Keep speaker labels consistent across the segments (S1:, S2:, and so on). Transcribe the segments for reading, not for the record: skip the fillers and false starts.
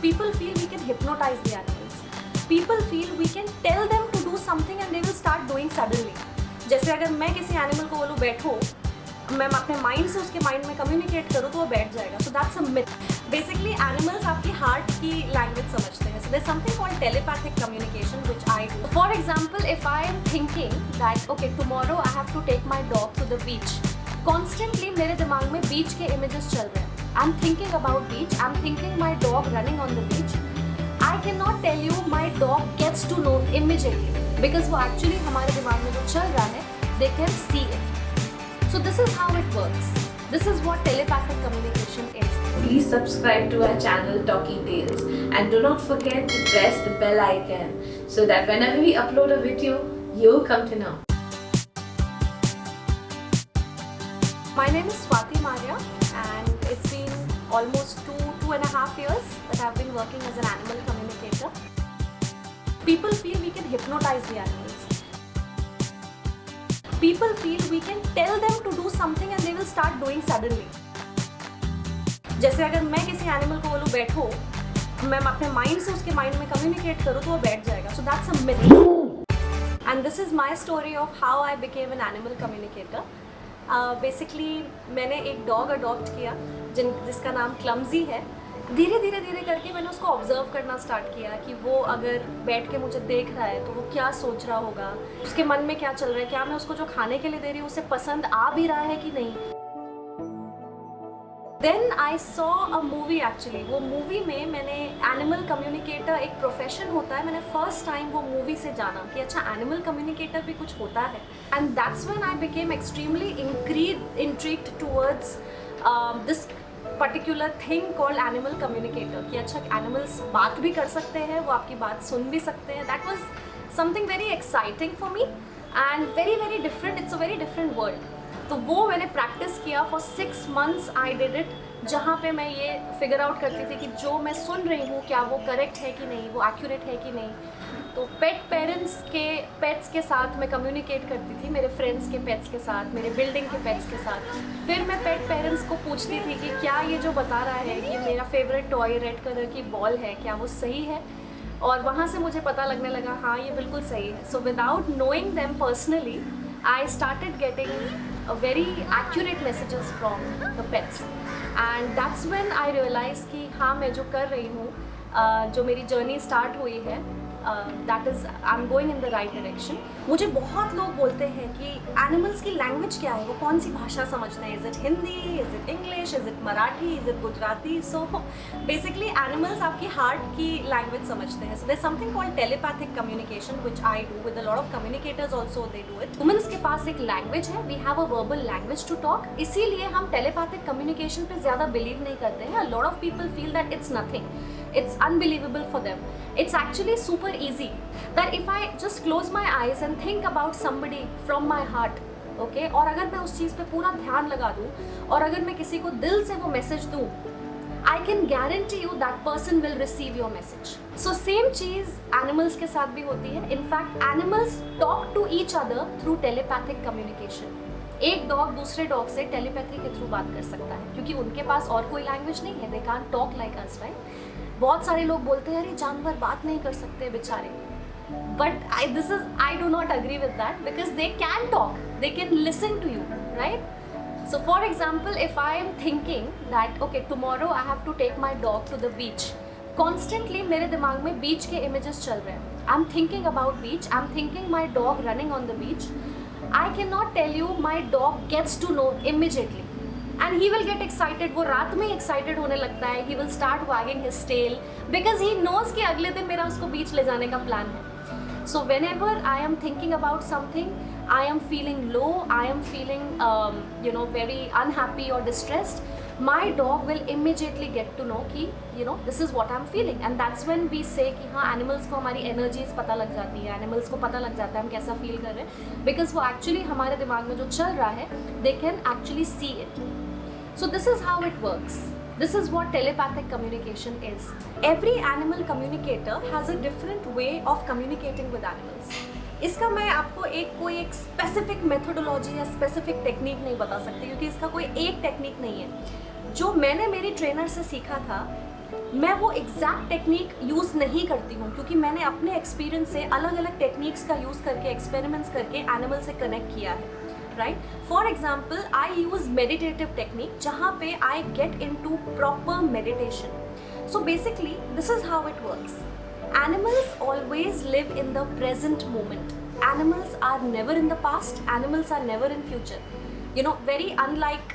S1: People feel we can hypnotize the animals. People feel we can tell them to do something and they will start doing suddenly. जैसे अगर मैं किसी animal को बोलूँ बैठो, मैं अपने माइंड से उसके माइंड में कम्युनिकेट करूँ तो वो बैठ जाएगा. So that's a myth. Basically animals आपकी हार्ट की लैंग्वेज समझते हैं. So there is something called telepathic communication which I do. For example, if I am thinking that okay tomorrow I have to take my dog to the beach, constantly मेरे दिमाग में beach के images चल रहे हैं. I am thinking about beach, I am thinking my dog running on the beach. I can not tell you my dog gets to know immediately because वो actually हमारे दिमाग में जो चल रहा है they can see it. So this is how it works. This is what telepathic communication is.
S2: Please subscribe to our channel Talking Tales and do not forget to press the bell icon so that whenever we upload a video, you'll come to know.
S1: My name is Swati Maria and it's been almost two and a half years that I've been working as an animal communicator. People feel we can hypnotize the animals. People feel we can tell them to do something and they will start doing suddenly. जैसे अगर मैं किसी animal को बोलूँ बैठो, मैं अपने mind से उसके माइंड में कम्युनिकेट करूँ तो वो बैठ जाएगा. So that's a myth. And this is my story of how I became an animal communicator. Basically मैंने एक डॉग अडॉप्ट किया जिसका नाम क्लमजी है. धीरे धीरे करके मैंने उसको ऑब्जर्व करना स्टार्ट किया कि वो अगर बैठ के मुझे देख रहा है तो वो क्या सोच रहा होगा, उसके मन में क्या चल रहा है, क्या मैं उसको जो खाने के लिए दे रही हूँ उसे पसंद आ भी रहा है कि नहीं. Then I saw a movie. Actually वो मूवी में मैंने एनिमल कम्युनिकेटर एक प्रोफेशन होता है, मैंने फर्स्ट टाइम वो मूवी से जाना कि अच्छा एनिमल कम्युनिकेटर भी कुछ होता है. And that's when I became extremely intrigued towards this particular thing called animal communicator कि अच्छा एनिमल्स बात भी कर सकते हैं, वो आपकी बात सुन भी सकते हैं. That was something very exciting for me and very different. It's a very different world. तो वो मैंने प्रैक्टिस किया for 6 months. I did it, जहाँ पे मैं ये फिगर आउट करती थी कि जो मैं सुन रही हूँ क्या वो करेक्ट है कि नहीं, वो एक्यूरेट है कि नहीं. तो पेट्स के साथ मैं कम्युनिकेट करती थी, मेरे फ्रेंड्स के पेट्स के साथ, मेरे बिल्डिंग के पेट्स के साथ. फिर मैं पेट पेरेंट्स को पूछती थी कि क्या ये जो बता रहा है कि मेरा फेवरेट टॉय रेड कलर की बॉल है, क्या वो सही है. और वहाँ से मुझे पता लगने लगा हाँ ये बिल्कुल सही है. So without knowing them personally I started getting very accurate messages from the pets. And that's when I realise कि हाँ मैं जो कर रही हूँ, जो मेरी जर्नी स्टार्ट हुई है, that is I am going in the right direction. मुझे बहुत लोग बोलते हैं कि एनिमल्स की लैंग्वेज क्या है, वो कौन सी भाषा समझते हैं. Is it Hindi, is it English, is it Marathi, is it Gujarati. So basically animals आपकी हार्ट की लैंग्वेज समझते हैं. So there is something called telepathic communication which I do with a lot of communicators also. They do it. Humans के पास एक language है, we have a verbal language to talk. इसीलिए हम टेलीपैथिक कम्युनिकेशन पे ज़्यादा बिलीव नहीं करते हैं. अ lot of people feel that it's nothing. It's unbelievable for them. It's actually super easy. That if I just close my eyes and think about somebody from my heart, okay, और अगर मैं उस चीज़ पे पूरा ध्यान लगा दूँ और अगर मैं किसी को दिल से वो मैसेज दूँ, I can guarantee you that person will receive your message. So same cheese animals के साथ भी होती है. In fact, animals talk to each other through telepathic communication. एक डॉग दूसरे डॉग से टेलीपैथी के थ्रू बात कर सकता है क्योंकि उनके पास और कोई लैंग्वेज नहीं है. They can't talk like us, right. बहुत सारे लोग बोलते हैं अरे जानवर बात नहीं कर सकते बेचारे. But I do not agree with that because they can talk, they can listen to you, right. So for example, if I am thinking that okay tomorrow I have to take my dog to the beach, constantly मेरे दिमाग में beach के images चल रहे हैं. I am thinking about beach, I am thinking my dog running on the beach. I cannot tell you my dog gets to know immediately and he will get excited. वो रात में excited होने लगता है. He will start wagging his tail because he knows कि अगले दिन मेरा उसको बीच ले जाने का प्लान है. So whenever I am thinking about something, I am feeling low, I am feeling very unhappy or distressed, my dog will immediately get to know कि this is what I'm feeling. And that's when we say कि हाँ animals को हमारी energies पता लग जाती है, animals को पता लग जाता है हम कैसा feel कर रहे हैं, because वो actually हमारे दिमाग में जो चल रहा है they can actually see it. So this is how it works. This is what telepathic communication is. Every animal communicator has a different way of communicating with animals. इसका मैं आपको कोई एक स्पेसिफिक मेथोडोलॉजी या स्पेसिफिक टेक्निक नहीं बता सकती क्योंकि इसका कोई एक टेक्निक नहीं है. जो मैंने मेरी ट्रेनर से सीखा था मैं वो एग्जैक्ट टेक्निक यूज़ नहीं करती हूँ, क्योंकि मैंने अपने एक्सपीरियंस से अलग अलग टेक्निक्स का यूज़ करके, एक्सपेरिमेंट्स करके एनिमल से कनेक्ट किया है, right. For example I use meditative technique, जहाँ पे I get into proper meditation. So basically this is how it works. Animals always live in the present moment. Animals are never in the past. Animals are never in future. You know, very unlike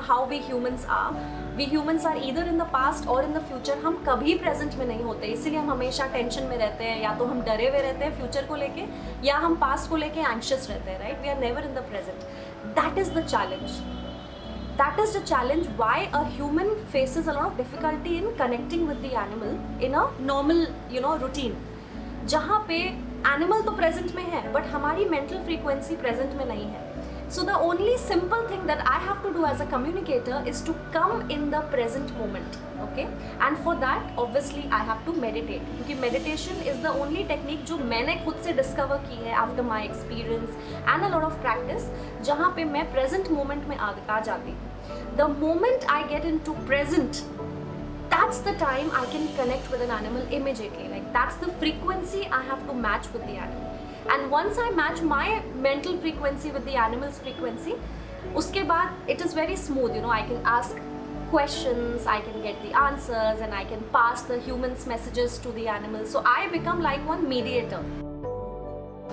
S1: how we humans are. We humans are either in the past or in the future. हम कभी present में नहीं होते, इसीलिए हम हमेशा tension में रहते हैं, या तो हम डरे हुए रहते हैं फ्यूचर को लेके, या हम पास्ट को लेके एंशियस रहते हैं, right. We are never in the present. That is the challenge. That is the challenge why a human faces a lot of difficulty in connecting with the animal in a normal, routine. जहाँ पे animal तो present में है, but हमारी mental frequency present में नहीं है. So the only simple thing that I have to do as a communicator is to come in the present moment, okay? And for that, obviously, I have to meditate. क्योंकि meditation is the only technique जो मैंने खुद से discover की है after my experience and a lot of practice, जहाँ पे मैं present moment में आ जाती हूँ. The moment I get into present, that's the time I can connect with an animal immediately. Like that's the frequency I have to match with the animal. And once I match my mental frequency with the animal's frequency, uske baad it is very smooth. I can ask questions, I can get the answers, and I can pass the human's messages to the animal. So I become like one mediator.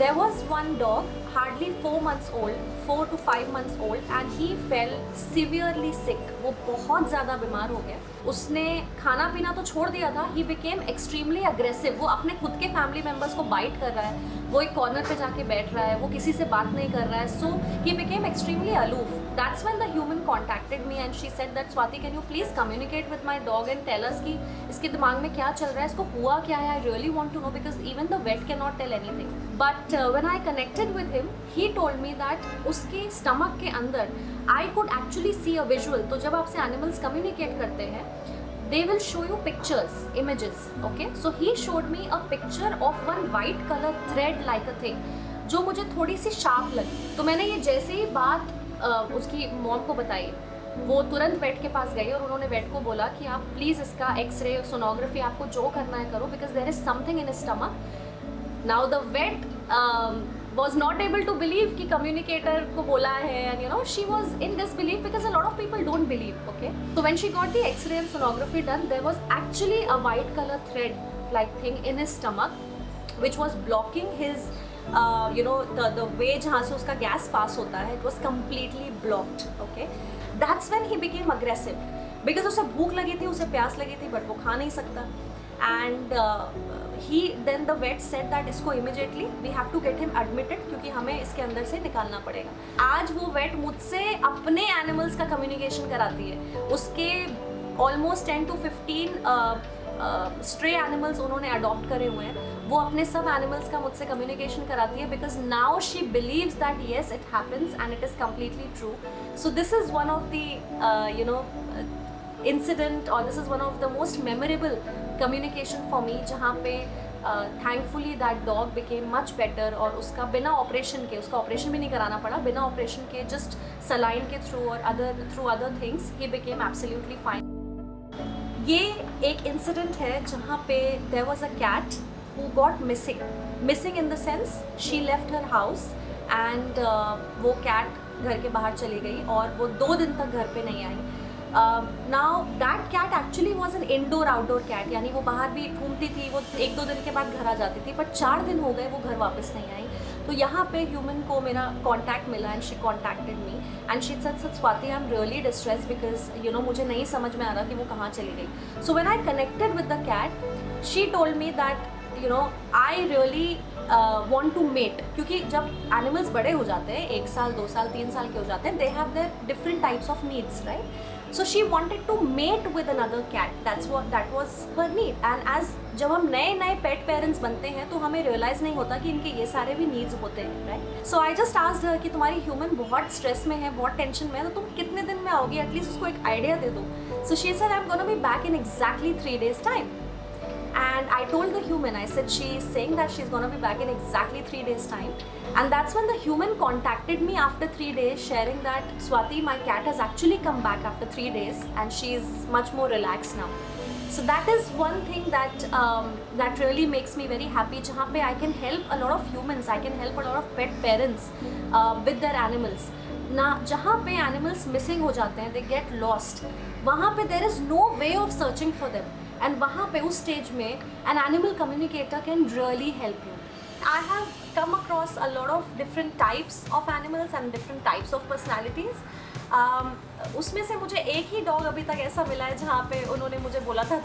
S1: There was one dog, hardly 4 months old, 4 to 5 months old, and he fell severely sick. वो बहुत ज़्यादा बीमार हो गया. उसने खाना पीना तो छोड़ दिया था. He became extremely aggressive. वो अपने खुद के फैमिली मेम्बर्स को बाइट कर रहा है, वो एक कॉर्नर पे जाके बैठ रहा है, वो किसी से बात नहीं कर रहा है. So he became extremely aloof. That's when the human contacted me and she said that Swati, can you please communicate with my dog and tell us कि इसके दिमाग में क्या चल रहा है, इसको हुआ क्या है. I really want to know because even the vet cannot tell anything. But when I connected with him, he told me that उसके स्टमक के अंदर I could actually see a visual. तो जब आपसे animals communicate करते हैं, they will show you pictures, images, okay? So he showed me a picture of one white color thread like a thing, जो मुझे थोड़ी सी शार्प लगी. तो मैंने ये जैसे ही बात उसकी मॉम को बताई, वो तुरंत वेट के पास गई और उन्होंने वेट को बोला कि आप प्लीज़ इसका एक्सरे, सोनोग्राफी, आपको जो करना है करो, because there is something in stomach. Now the vet was not able to believe कि communicator को बोला है, and she was in disbelief because a lot of people don't believe, okay? So when she got the X-ray and sonography done, there was actually a white color thread like thing in his stomach, which was blocking his, the way जहाँ से उसका gas pass होता है, it was completely blocked, okay? That's when he became aggressive because उसे भूख लगी थी, उसे प्यास लगी थी, but वो खा नहीं सकता. And then the vet said that इसको immediately we have to get him admitted, क्योंकि हमें इसके अंदर से निकालना पड़ेगा. आज वो vet मुझसे अपने animals का communication कराती है. उसके almost 10 to 15 stray animals उन्होंने adopt करे हुए हैं. वो अपने सब animals का मुझसे communication कराती है because now she believes that yes, it happens and it is completely true. So this is one of the incident, or this is one of the most memorable communication for me, जहाँ पे thankfully that dog became much better, और उसका बिना operation के, उसका operation भी नहीं कराना पड़ा, बिना ऑपरेशन के just saline के through और through other things he became absolutely fine. ये एक इंसिडेंट है जहाँ पे there was a cat who got missing in the sense she left her house and वो cat घर के बाहर चली गई और वो 2 दिन तक घर पे नहीं आई. Now that cat actually was an indoor outdoor cat, यानी वो बाहर भी घूमती थी, वो 1-2 दिन के बाद घर आ जाती थी, बट 4 दिन हो गए वो घर वापस नहीं आई. तो यहाँ पे ह्यूमन को मेरा कॉन्टैक्ट मिला and she contacted me and she said Swati, I am really distress because मुझे नहीं समझ में आ रहा कि वो कहाँ चली गई. So when I connected with the cat, she told me that I really want to mate, क्योंकि जब एनिमल्स बड़े हो जाते हैं, 1 साल 2 साल 3 साल के हो जाते हैं, they have their different types of needs, right? So she wanted to mate with another cat. That was her need. And as जब हम नए पेट पेरेंट्स बनते हैं तो हमें रियलाइज़ नहीं होता कि इनके ये सारे भी नीड्स होते हैं, right? So I just asked her कि तुम्हारी ह्यूमन बहुत स्ट्रेस में है, बहुत टेंशन में है, तो तुम कितने दिन में आओगी, एटलीस्ट उसको एक आइडिया दे दो. So she said I am gonna be back in exactly 3 days time. And I told the human, I said she is saying that she's gonna be back in exactly 3 days time. And that's when the human contacted me after 3 days, sharing that Swati, my cat has actually come back after 3 days and she is much more relaxed now. So that is one thing that really makes me very happy, जहाँ पे I can help a lot of humans, I can help a lot of pet parents with their animals. ना जहाँ पे animals missing हो जाते हैं, they get lost, वहाँ पे there is no way of searching for them, and वहाँ पे उस stage में an animal communicator can really help you. I have come across a lot of different types of animals and different types of personalities. उसमें से मुझे एक ही dog अभी तक ऐसा मिला है जहाँ पे उन्होंने मुझे बोला था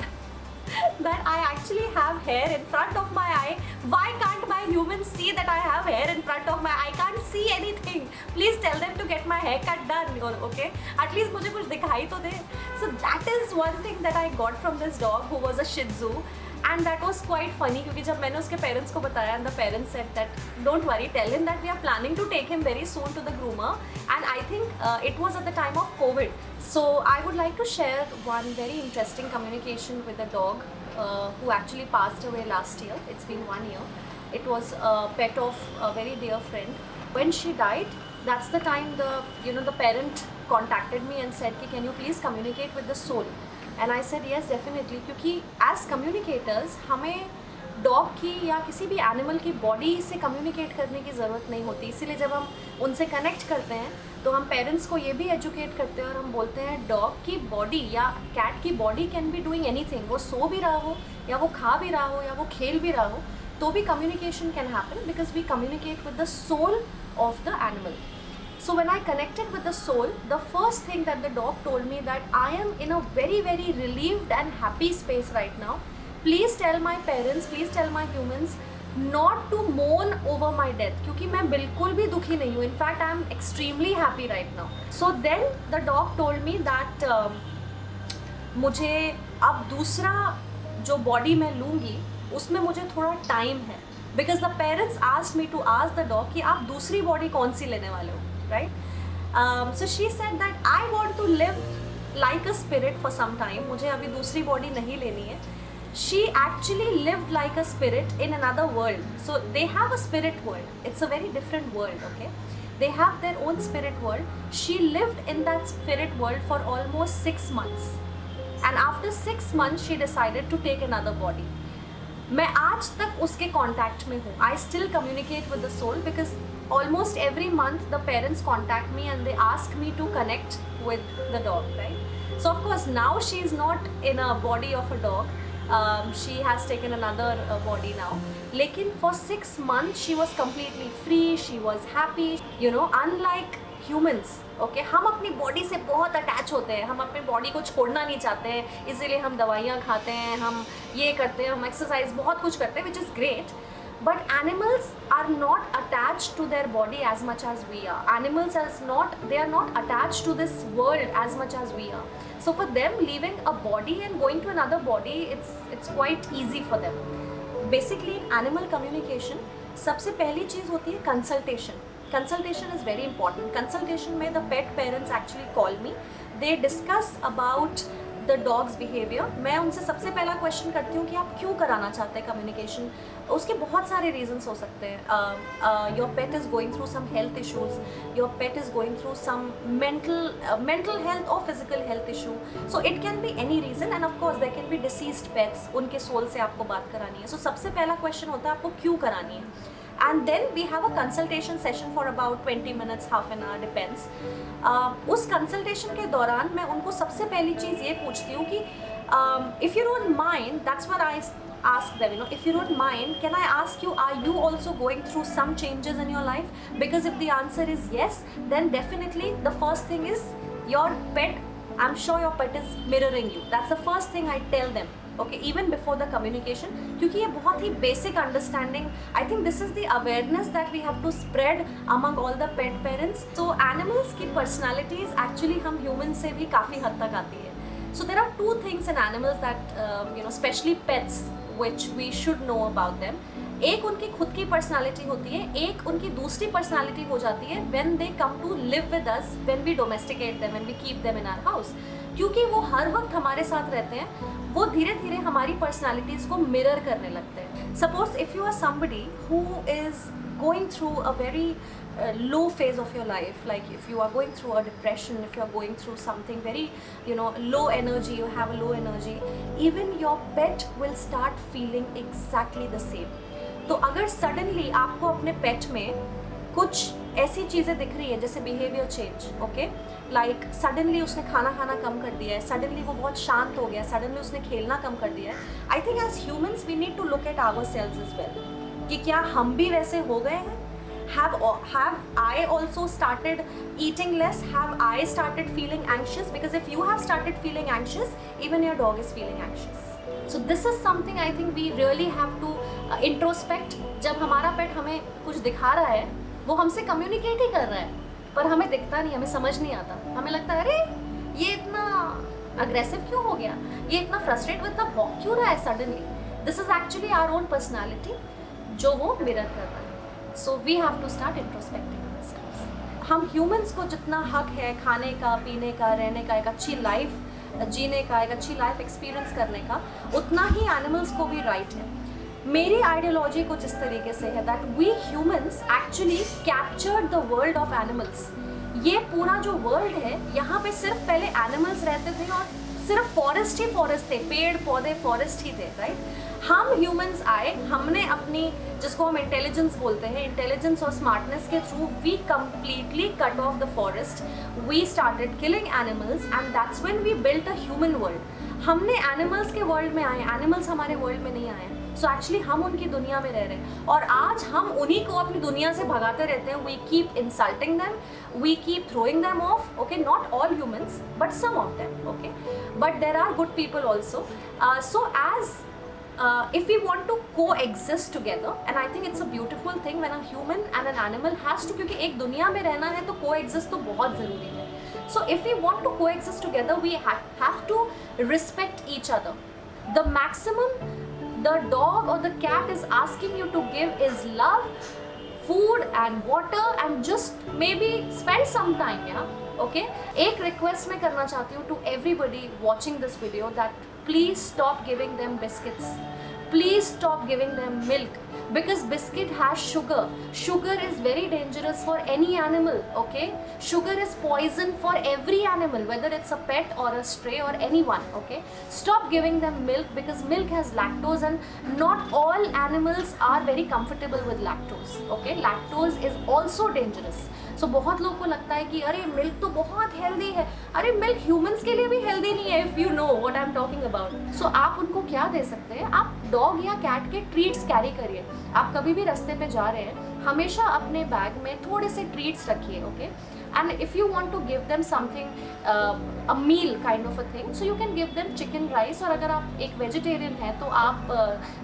S1: that I actually have hair in front of my eye. Why can't my humans see that I have hair in front of my eye? I can't see anything. Please tell them to get my hair cut done. Okay? At least मुझे कुछ दिखाई तो दे. So that is one thing that I got from this dog who was a Shih Tzu. And that was quite funny क्योंकि जब मैंने उसके parents को बताया and the parents said that don't worry, tell him that we are planning to take him very soon to the groomer, and I think it was at the time of COVID. So I would like to share one very interesting communication with a dog who actually passed away last year. It's been 1 year. It was a pet of a very dear friend. When she died, that's the time the parent contacted me and said कि can you please communicate with the soul. And I said yes definitely, क्योंकि as communicators हमें dog की या किसी भी animal की body से communicate करने की ज़रूरत नहीं होती. इसीलिए जब हम उनसे कनेक्ट करते हैं तो हम पेरेंट्स को ये भी एजुकेट करते हैं और हम बोलते हैं डॉग की बॉडी या कैट की body can be doing anything. वो सो भी रहा हो या वो खा भी रहा हो या वो खेल भी रहा हो तो भी communication can happen because we communicate with the soul of the animal. So when I connected with the soul, the first thing that the dog told me that I am in a very very relieved and happy space right now. Please tell my parents, please tell my humans not to mourn over my death, क्योंकि मैं बिल्कुल भी दुखी नहीं हूँ. In fact, I am extremely happy right now. So then the dog told me that मुझे अब दूसरा जो बॉडी मैं लूँगी उसमें मुझे थोड़ा टाइम है. Because the parents asked me to ask the dog कि आप दूसरी बॉडी कौन सी लेने वाले हो. Right? So she said that I want to live like a spirit for some time. मुझे अभी दूसरी बॉडी नहीं लेनी है. She actually lived like a spirit in another world. So they have a spirit world. It's a very different world, okay? They have their own spirit world. She lived in that spirit world for almost 6 months. And after 6 months, she decided to take another body. मैं आज तक उसके contact में हूँ. I still communicate with the soul because almost every month the parents contact me and they ask me to connect with the dog, right? So of course now she is not in a body of a dog. She has taken another body now. लेकिन for 6 months she was completely free. She was happy. Unlike humans, okay, हम अपनी body से बहुत attach होते हैं. हम अपनी body को छोड़ना नहीं चाहते हैं, इसीलिए हम दवाइयाँ खाते हैं, हम ये करते हैं, हम एक्सरसाइज बहुत कुछ करते हैं, which is great. But animals are not attached to their body as much as we are. Animals they are not attached to this world as much as we are. So for them, leaving a body and going to another body, it's quite easy for them. Basically, in animal communication, सबसे पहली चीज़ होती है consultation. Consultation is very important. Consultation में the pet parents actually call me. They discuss about the dog's behavior. मैं उनसे सबसे पहला question करती हूँ कि आप क्यों कराना चाहते हैं कम्युनिकेशन. उसके बहुत सारे रीजंस हो सकते हैं. Your pet is going through some health issues, your pet is going through some mental health और physical health issue. So it can be any reason and of course there can be diseased pets. उनके soul से आपको बात करानी है. सो सबसे पहला question होता है आपको क्यों करानी है. And then we have a consultation session for about 20 minutes, half an hour, depends. उस consultation के दौरान मैं उनको सबसे पहली चीज़ ये पूछती हूँ कि if you don't mind, that's what I ask them, if you don't mind, can I ask you, are you also going through some changes in your life? Because if the answer is yes, then definitely the first thing is your pet, I'm sure your pet is mirroring you. That's the first thing I tell them. Okay, even before the communication, क्योंकि ये बहुत ही basic understanding. I think this is the awareness that we have to spread among all the pet parents. So animals की personalities actually हम humans से भी काफ़ी हद तक आती है. So there are two things in animals that especially pets, which we should know about them. एक उनकी खुद की पर्सनालिटी होती है, एक उनकी दूसरी पर्सनालिटी हो जाती है when they come to live with us, when we domesticate them, when we keep them in our house. क्योंकि वो हर वक्त हमारे साथ रहते हैं, वो धीरे धीरे हमारी पर्सनालिटीज़ को मिरर करने लगते हैं. Suppose if you are somebody who is going through a very low phase of your life, like if you are going through a depression, if you are going through something very, you know, low energy, you have a low energy, even your pet will start feeling exactly the same. तो अगर suddenly आपको अपने pet में कुछ ऐसी चीज़ें दिख रही है जैसे behaviour change, okay, like suddenly उसने खाना खाना कम कर दिया है, सडनली वो बहुत शांत हो गया, सडनली उसने खेलना कम कर दिया है, I think as humans we need to look at ourselves as well, कि क्या हम भी वैसे हो गए हैं? Have I also started eating less? Have I started feeling anxious? Because if you have started feeling anxious, even your dog is feeling anxious. So this is something I think we really have to introspect. जब हमारा पेट हमें कुछ दिखा रहा है, वो हमसे communicate ही कर रहा है, पर हमें दिखता नहीं, हमें समझ नहीं आता, हमें लगता है अरे ये इतना अग्रेसिव क्यों हो गया, ये इतना फ्रस्ट्रेट वो इतना भौंक क्यों रहा है suddenly. This is actually our own personality जो वो मिरर कर रहा है. So we have to start introspecting ourselves. हम ह्यूमंस को जितना हक है खाने का, पीने का, रहने का, एक अच्छी लाइफ जीने का, एक अच्छी लाइफ एक्सपीरियंस करने का, उतना ही एनिमल्स को भी राइट है. मेरी आइडियोलॉजी कुछ इस तरीके से है that we humans actually captured the world of animals. ये पूरा जो वर्ल्ड है, यहाँ पे सिर्फ पहले एनिमल्स रहते थे और सिर्फ फॉरेस्ट ही फॉरेस्ट थे, पेड़ पौधे फॉरेस्ट ही थे, राइट. हम ह्यूमंस आए, हमने अपनी, जिसको हम इंटेलिजेंस बोलते हैं, इंटेलिजेंस और स्मार्टनेस के through we completely cut off the forest, we started killing animals and that's when we built a human world. हमने एनिमल्स के वर्ल्ड में आए, एनिमल्स हमारे वर्ल्ड में नहीं आए. सो एक्चुअली हम उनकी दुनिया में रह रहे हैं और आज हम उन्हीं को अपनी दुनिया से भगाते रहते हैं. We keep insulting them, we keep throwing them off, okay, not all humans but some of them, okay, but there are good people also. So as if we want to coexist together, and I think it's a beautiful thing when a human and an animal has to, क्योंकि एक दुनिया में रहना है तो coexist तो बहुत ज़रूरी है. So if we want to coexist together, we have to respect each other. The maximum the dog or the cat is asking you to give is love, food and water and just maybe spend some time, yeah, okay. एक request मैं करना चाहती हूँ to everybody watching this video that please stop giving them biscuits, please stop giving them milk, because biscuit has sugar. Sugar is very dangerous for any animal, okay. Sugar is poison for every animal, whether it's a pet or a stray or anyone, okay. Stop giving them milk because milk has lactose and not all animals are very comfortable with lactose, okay. Lactose is also dangerous. So बहुत लोगों को लगता है कि अरे milk तो बहुत healthy है, अरे मिल्क ह्यूमंस के लिए भी हेल्दी नहीं है, if you know what I am talking about. So आप उनको क्या दे सकते हैं, आप डॉग या कैट के ट्रीट्स कैरी करिए. आप कभी भी रास्ते पे जा रहे हैं, हमेशा अपने बैग में थोड़े से ट्रीट्स रखिए, okay. And if you want to give them something, a meal kind of a thing, so you can give them chicken rice. और अगर आप एक वेजिटेरियन हैं तो आप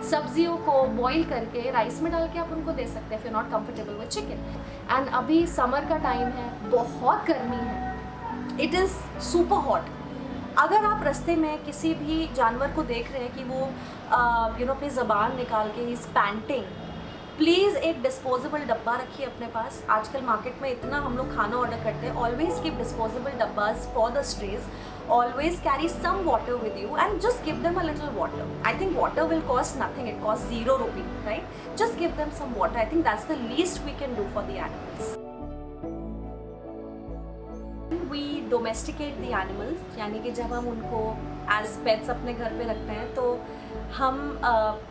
S1: सब्जियों को बॉईल करके राइस में डाल के आप उनको दे सकते हैं, if you not comfortable with chicken. And अभी समर का टाइम है, बहुत गर्मी है, इट इज़ सुपर हॉट. अगर आप रास्ते में किसी भी जानवर को देख रहे हैं कि वो अपनी ज़बान निकाल के इज़ पैंटिंग, प्लीज़ एक डिस्पोजेबल डब्बा रखिए अपने पास. आजकल मार्केट में इतना हम लोग खाना ऑर्डर करते हैं. ऑलवेज कीप डिस्पोजेबल डब्बाज for the storage. Always carry some water with you and just give them a little water. I think water will cost nothing, it costs 0 rupee, right? Just give them some water. I think that's the least we can do for the animals. We domesticate the animals, यानी कि जब हम उनको as pets अपने घर पे रखते हैं तो हम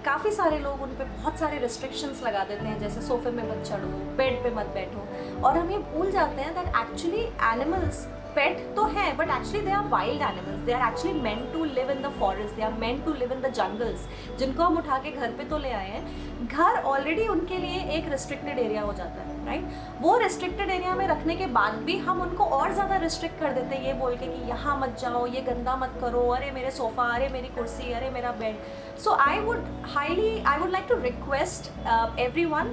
S1: काफ़ी सारे लोग उन पर बहुत सारे restrictions लगा देते हैं, जैसे सोफे में मत चढ़ो, बेड पे मत बैठो, और हम ये भूल जाते हैं that actually animals पेट तो हैं but actually they are wild animals. They are actually meant to live in the forest, they are meant to live in the jungles. जिनको हम उठा के घर पे तो ले आए हैं, घर ऑलरेडी उनके लिए एक रिस्ट्रिक्टेड एरिया हो जाता है, राइट. वो रिस्ट्रिक्टेड एरिया में रखने के बाद भी हम उनको और ज़्यादा रिस्ट्रिक्ट कर देते हैं, ये बोल के कि यहाँ मत जाओ, ये गंदा मत करो, अरे मेरे सोफ़ा, अरे मेरी कुर्सी, अरे मेरा bed. So I would like to request everyone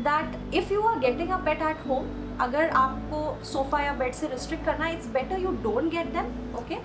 S1: that if you are getting a pet at home, अगर आपको सोफ़ा या बेड से रिस्ट्रिक्ट करना है, it's better you don't get them, okay.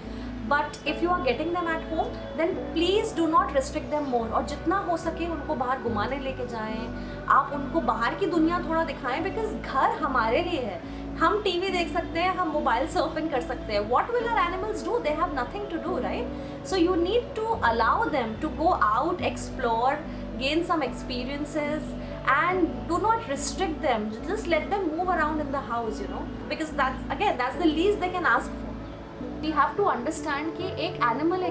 S1: But if you are getting them at home then please do not restrict them more. और जितना हो सके उनको बाहर घुमाने लेके जाएं, आप उनको बाहर की दुनिया थोड़ा दिखाएं, बिकॉज घर हमारे लिए है. हम टीवी देख सकते हैं, हम मोबाइल सर्फिंग कर सकते हैं. What will our animals do? They have nothing to do, right. So you need to allow them to go out, explore, gain some experiences, and do not restrict them. Just let them move around in the house, you know, because that's the least they can ask for. We have to understand कि एक animal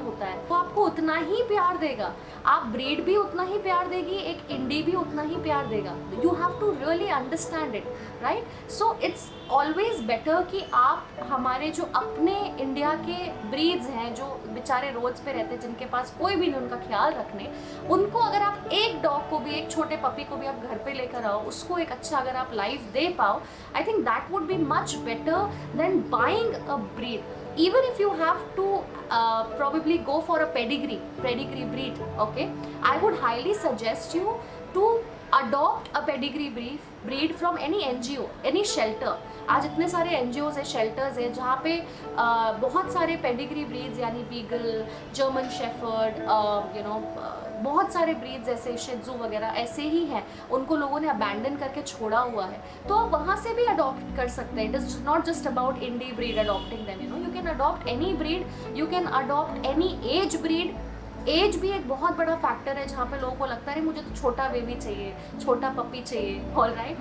S1: होता है, वो आपको उतना ही प्यार देगा. आप ब्रीड भी उतना ही प्यार देगी, एक इंडी भी उतना ही प्यार देगा. You have to really understand it, right? So it's always better कि आप हमारे जो अपने इंडिया के ब्रीड्स हैं, जो बेचारे रोड्स पे रहते हैं, जिनके पास कोई भी नहीं उनका ख्याल रखने, उनको अगर आप एक डॉग को भी, एक छोटे पपी को भी आप घर पे लेकर आओ, उसको एक अच्छा अगर आप लाइफ दे पाओ, I think that would be much better than buying a breed. Even if you have to probably go for a pedigree breed, okay, I would highly suggest you to adopt a pedigree breed from any NGO, any shelter. आज इतने सारे NGOs है, shelters है, जहाँ पे बहुत सारे pedigree breeds यानी बीगल, जर्मन शेफर्ड, बहुत सारे ब्रीड्स ऐसे शित्जू वगैरह ऐसे ही हैं, उनको लोगों ने अबैंडन करके छोड़ा हुआ है, तो आप वहाँ से भी अडॉप्ट कर सकते हैं. It is not just about indie breed adopting them, you can adopt any breed, you can adopt any age breed. Age भी एक बहुत बड़ा फैक्टर है जहाँ पे लोगों को लगता है मुझे तो छोटा बेबी चाहिए, छोटा पपी चाहिए. All right,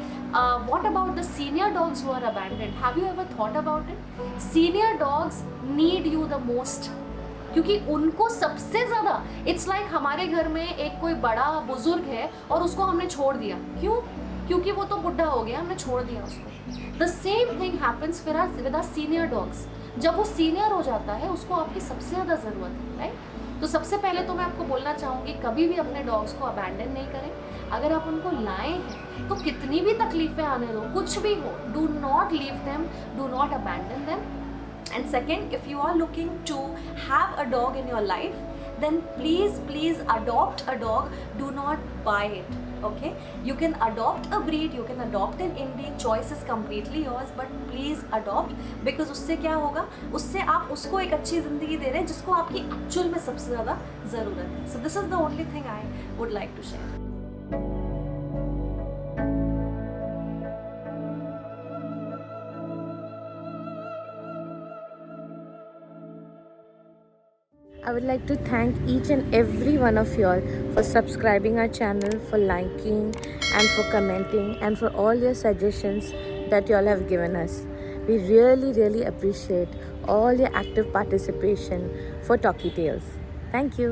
S1: what about the senior dogs who are abandoned? Have you ever thought about it? Senior dogs need you the most, क्योंकि उनको सबसे ज़्यादा, इट्स लाइक हमारे घर में एक कोई बड़ा बुजुर्ग है और उसको हमने छोड़ दिया. क्यों? क्योंकि वो तो बुढ़ा हो गया, हमने छोड़ दिया उसको. The same thing happens with our senior dogs. जब वो सीनियर हो जाता है, उसको आपकी सबसे ज़्यादा ज़रूरत है, राइट? तो सबसे पहले तो मैं आपको बोलना चाहूँगी, कभी भी अपने डॉग्स को अबैंडन नहीं करें. अगर आप उनको लाए हैं तो कितनी भी तकलीफ़ें आने दो, कुछ भी हो, do not leave them, do not abandon them. And second, if you are looking to have a dog in your life, then please adopt a dog. Do not buy it, okay? You can adopt a breed, you can adopt an indie, choice is completely yours, but please adopt, because उससे क्या होगा, उससे आप उसको एक अच्छी ज़िंदगी दे रहे हैं जिसको आपकी एक्चुअल में सबसे ज़्यादा ज़रूरत है. So this is the only thing I would like to share.
S3: I would like to thank each and every one of you all for subscribing our channel, for liking and for commenting, and for all your suggestions that you all have given us. We really appreciate all your active participation for Talkie Tales. Thank you.